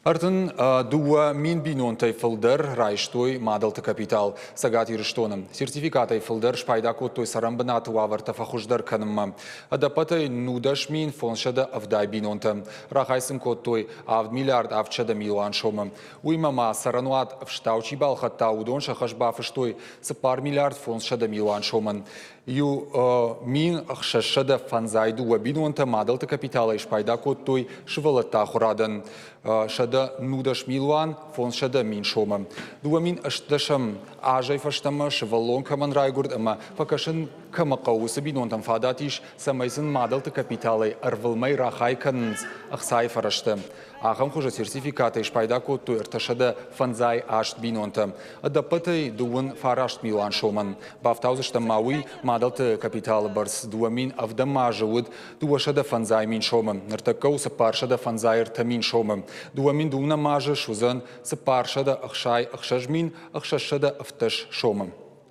Артын дуа мин бинонтай фылдыр райштой мадалты капитал сагат ирыштоным. Сертификатай фылдыр шпайда коттой сарамбына туаварта фахуждар канымма. Адапатай нудаш мин фоншада авдай бинонта. Рахайсын коттой авд миллиард авчада миллион шома. Уймама сарануат вштаучи балхатта удон шахашба фыштой сапар миллиард фоншада миллион шоман. Ю мин ахшашада фанзай дуа бинонта мадалты капитала шпайда коттой швалата хурадан. Шада нудаш милуан, фон шада мин шома. Дуа мин ашташам ажай фаштама швалон каман райгурд, ама факашын камакаусы бинонтам фадатиш самайсын мадалты капиталай арвылмай рахай каннз ахсай фарашта. Ахам хуже сертификаты шпайда коттой ирташада фанзай ашт бинонта. Адапатай дуан фарашт милуан шоман. Бафтаузышта мауи мадалты капиталы барс. Дуа мин авдама жауд, дуа шада фанзай мин шоман. Ныртакаусы паршада фанзай ирта мин шоман. Дуа мин дуна мажа шузан, сапаршада ахшай ахшажмин, ахшашада авташ шоман.